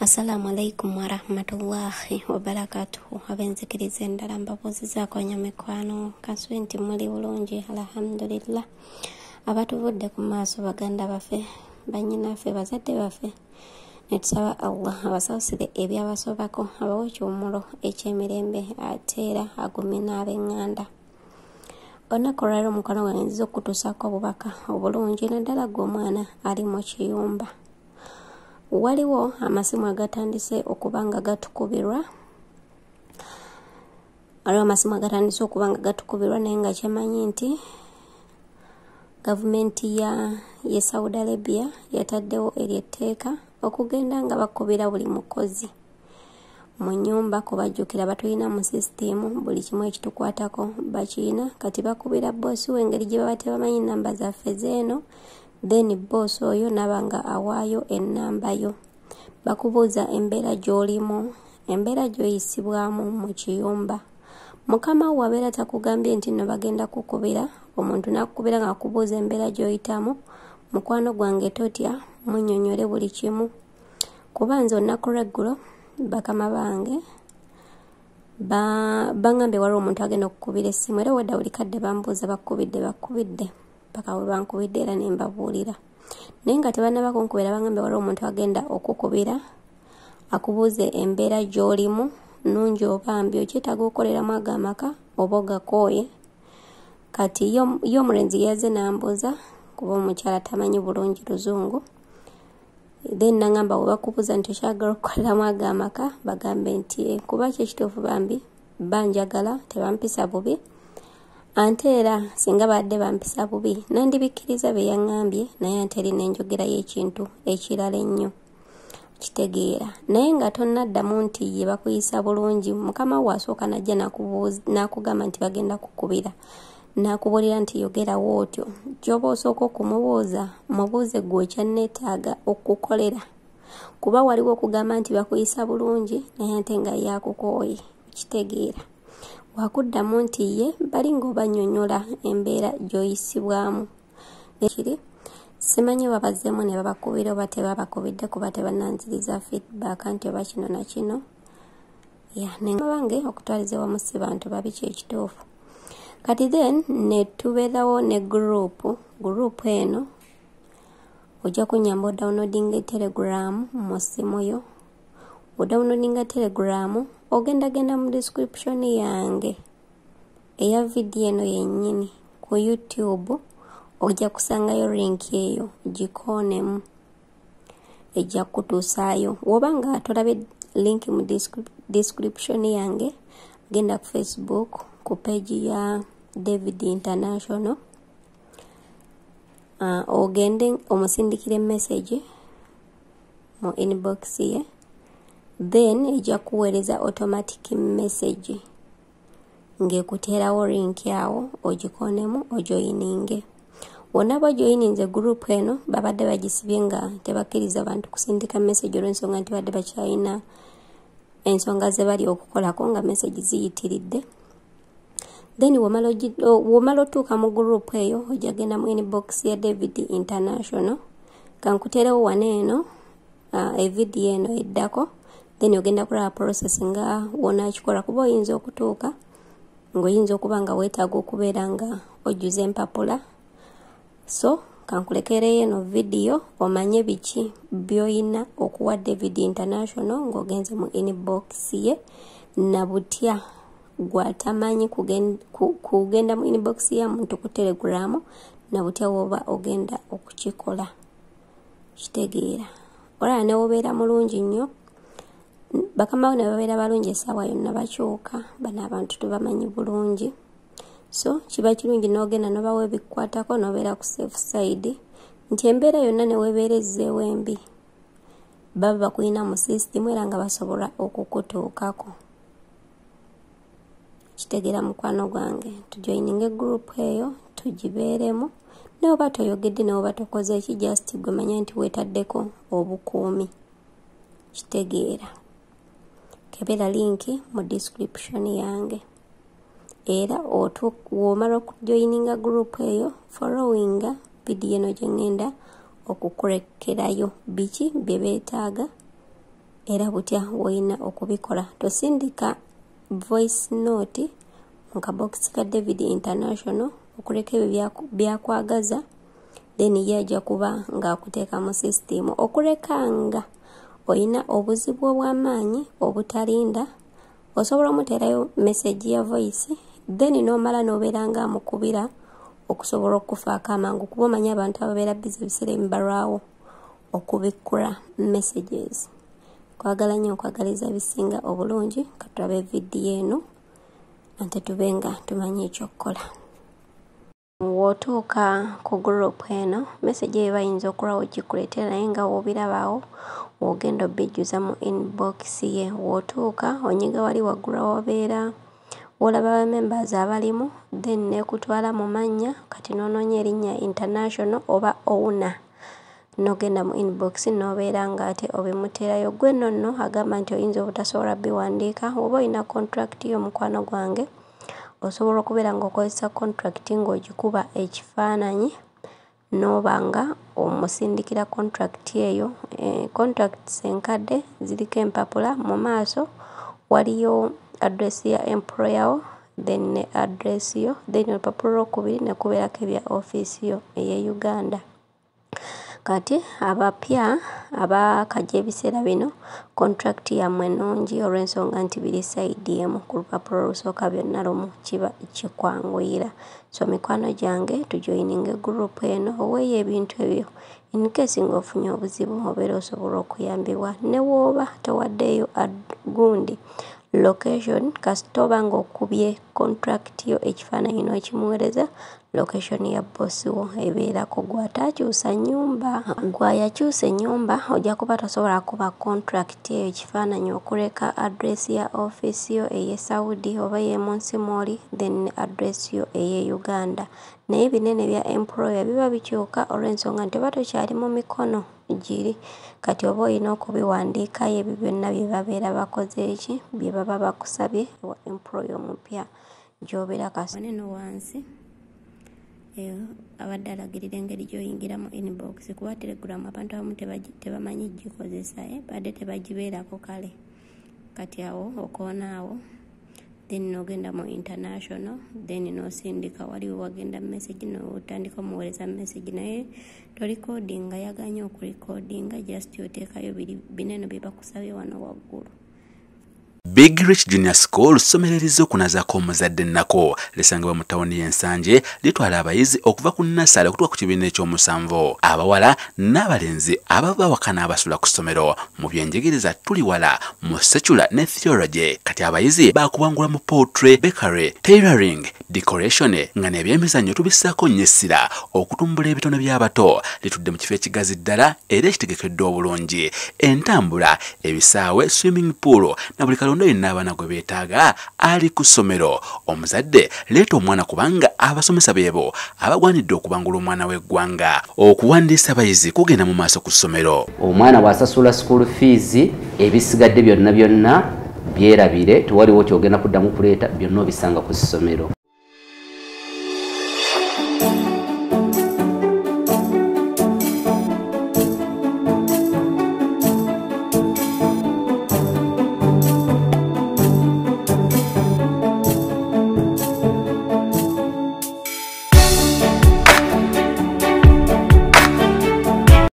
Assalamu alaikum wa rahmatullahi wa barakatuhu. Abenzikiriza endala mbabuuzizaako nnyo mikwano. Kaswe nti muli bulungi alhamdulillah. Abatuvudde ku maaso baganda baffe, bannyinaffe, bazadde baffe, ne tusaba Allah abasasire ebyabasobako, abawe ekiwummulo eky'emirembe, ate era agumye n'ab'eŋŋanda. Olunaku olwaleero omukono gwange nziza okutuusaako obubaka obulungi naddala gw'omwana ali mu kiyumba. Waliwo amasimu agatandise okuba nga gatukubirwa. Naye nga kyemanyi nti gavumenti ye Saudi Arabia yataddewo ery'etteeka okugenda nga bakubira buli mukozi mu nnyumba, kubajjukira batulina mu sisiteemu buli kimu ekitukwatako bakiyina. Kati bakubira boosi we engeri gye baba tebamanyi nnamba zaffe zeeno, then boss oyo nabanga awaayo ennamba yo. Bakubuuza embeera gy'olimu, embeera gy'oyisibwamu mu kiyumba. Mukama wo abeera takugambye nti no bagenda kukubira, omuntu nakukubira nga akubuuza embeera gy'oyitamu. Mukwano gwange totya, munnyonnyole buli kimu. Kuba nze olunaku lw'eggulo bakama bange bangambye waliwo omuntu agenda okukubira essimu, era wedda buli kadde bambuuza bakubidde paka we bankubidde era ne mbabuulira. Naye nga tebannaba kunkubira bangambye waliwo omuntu agenda okukubira akubuuze embeera gy'olimu, nnungi oba mbi, okyetaaga okukoleramu ag'amaka oba ogakooye. Kati yo omulenzi yazze n'ambuuza kuba omukyala tamanyi bulungi Luzungu. Then nangamba bwe bakubuuza nti okyagala okukoleramu ag'amaka bagambe nti kuba kyekituufu bambi banjagala, tebampisa bubi. Ante era singa badde bampisa bubi nandibikkiriza bye yaŋŋambye, naye ante eri n'enjogera y'ekintu ekirala ennyo, kitegeera. Naye nga tonnaddamu nti ye bakuyisa bulungi, mukama wo asooka najja n'akugamba nti bagenda kukubira, n'akubuulira nti yogerawo otyo. Gy'oba osooka okumubuuza, mubuuze ggwe ekyanneetaaga okukolera, kuba waliwo okugamba nti bakuyisa bulungi naye ate nga yakukooye, kitegeera. Wakuddamu nti ye bali ng'obannyonnyola embeera gy'oyisibwamu. Ekiri simanyi babazzeemu ne babakubira oba tebabakubidde, kuba tebannanziriza feedback nti oba kino na kino. Bange okutwaliza wamu si bantu babi, kyekituufu. Kati then ne tubeerawo ne gurupu eno ojja kunnyamba odawunodinga Telegram mu ssimu yo. Odawunodinga Telegram ogendagenda mu description yange eya vidiyo eno yennyini ku YouTube, ojja kusangayo link eyo, gikoonemu ejja kutuusaayo. Woba nga tolabe link mu description yange, genda ku Facebook ku page ya David International, ogende omusindikire message mu inbox ye, then ejja kuweereza automatic message ng'ekuteerawo link yawo, ogikoonemu ojoyininge. Wonna bojoyininze group eno babadde bagisibye nga tebakkiriza bantu kusindika message olw'ensonga nti badde bakyalina ensonga ze bali okukolako nga message ziyitiridde. Then womala otuuka mu group eyo ojja genda mu inbox ya David International, kankuteerewo wano eno evidiyo eno eddako, then ogenda kulaba process nga wonaakikola, kuba oyinza okutuuka ng'oyinza okuba nga weetaaga okubeera nga ojjuza empapula. So kankulekereyo eno vidiyo omanye biki by'oyina okuwa David International ng'ogenze mu inbox ye, na butya gwatamanyi kugenda mu inbox ya muntu ku Telegram, na butya woba ogenda okukikola, kitegeera. Olaba ne wobeera mulungi nnyo, bakamawo ne babeera balungi essaawa yonna bakyuka, bano abantu tubamanyi bulungi. So kiba kirungi n'ogenda n'obawa ebikukwatako n'obeera ku safe side nti embeera yonna ne weebeerezzeewo embi baba bakuyina mu sisitimu era nga basobola okukutuukako. Kitegeera mukwano gwange, tujoyininge group eyo tugibeeremu. Ne oba toyogedde ne oba tokoze eki, just gwe manya nti weetaddeko obukuumi, kitegeera. Kebera link mu description yange. Era womala okujoyininga group eyo, followinga vidiyo eno gye ŋŋenda okukulekerayo biki bye beetaaga era butya woyina okubikola. Tosindika voice note mu kabox ka David International okuleka ebyo byakwagaza then yaja kuba ng'akuteeka mu system okulekanga oyina obuzibu obw'amaanyi obutalinda osobola omuteerayo message ya voice then n'omala n'obeera ng'amukubira okusobola okufaako amangu kuba omanyi abantu ababeera busy ebiseera ebibalwawo okubikkula messages. Kwagala nnyo okwagaliza bisinga obulungi katulabe vidiyo eno ate tube nga tumanyi ekyokukola. Wootuuka ku group eno message eyo bayinza okulwawo gikuleetera naye nga woobirabaawo wogenda obijjuza mu inbox ye. Wootuuka onyiga wali waggulu wabeera olaba members abalimu then nekutwala mu mannya kati n'onoonya erinnya International oba owner n'ogenda mu inbox n'obeera nga ate obimuteerayo. Gwe nno agamba nti oyinza obutasobola biwandiika oba olina contract y'omukwano gwange osobola okubeera ng'okozesa contract ng'ogikuba ekifaananyi n'oba nga omusindikira contract eyo. Contracts enkadde ziriko empapula mu maaso waliyo address ya employer wo then ne address yo then olupapula olwokubiri ne kubeerako ebya office yo eye Uganda. Kati abapya abakajja ebiseera bino contract yammwe ennungi olw'ensonga nti biri side emu ku lupapula olusooka byonna lumu kiba kikwanguyira. So mikwano gyange tujoyininge group eno oweeyo ebintu ebyo in case ng'ofunye obuzibu obeera osobola okuyambibwa ne wooba towaddeeyo gundi location kasita oba ng'okubye contract yo ekifaananyi n'okimuweereza location ya boss wo ebeerako gw'ataakyusa nnyumba. Gwayakyusa ennyumba ojja kuba tosobola kuba contract eyo ekifaananyi okuleka address ya office yo eye Saudi oba ye munsi mw'oli then address yo eye Uganda. Naye binene bya employer biba bikyuka olw'ensonga nti oba tokyali mu mikono giri kati oba olina okubiwandiikayo ebyo byonna bye babeera bakoze eki bye baba bakusabye wa employer omupya gy'obeera kasino wansi abadde alagirira engeri gy'oyingira mu inbox kuba Telegram abantu abamu tebamanyi gikozesa badde tebagibeerako kale kati awo okoonaawo then n'ogenda mu International then n'osindika waliwo wagenda message n'otandika omuweereza message naye tolikodinga yaganya okulikodinga just oteekayo binene bye bakusabye wano waggulu. Big Rich Junior School somererizo okunazaako omuzadde nnako lisangibwa mu ttawuni y'Ensanje litwala abayizi okuva ku nnasale okutuuka ku kibiina eky'omusanvu. Abawala n'abalenzi abava waka n'abasula ku ssomero mu byenjigiriza tuli wala mu secular ne theology. Kati abayizi baakubangula mu poetry, bakery, tailoring, decoration nga n'ebyemizannyo tubissaako nnyo essira okutumbula ebitono by'abato litudde mu kifo ekigazi ddala era ekitegekeddwa obulungi. Entambula, ebisaawe, swimming pool na buli kalonda yenna abaana gwe beetaaga ali ku ssomero. Omuzadde leeta omwana kubanga abasomesa beebo abagwanidde okubangula omwana w'eggwanga. Okuwandiisa abayizi kugenda mu maaso ku ssomero. Omwana bw'asasula school fees ebisigadde byonna byerabire tewaliwo kyogenda kuddamu kuleeta byonna obisanga ku ssomero.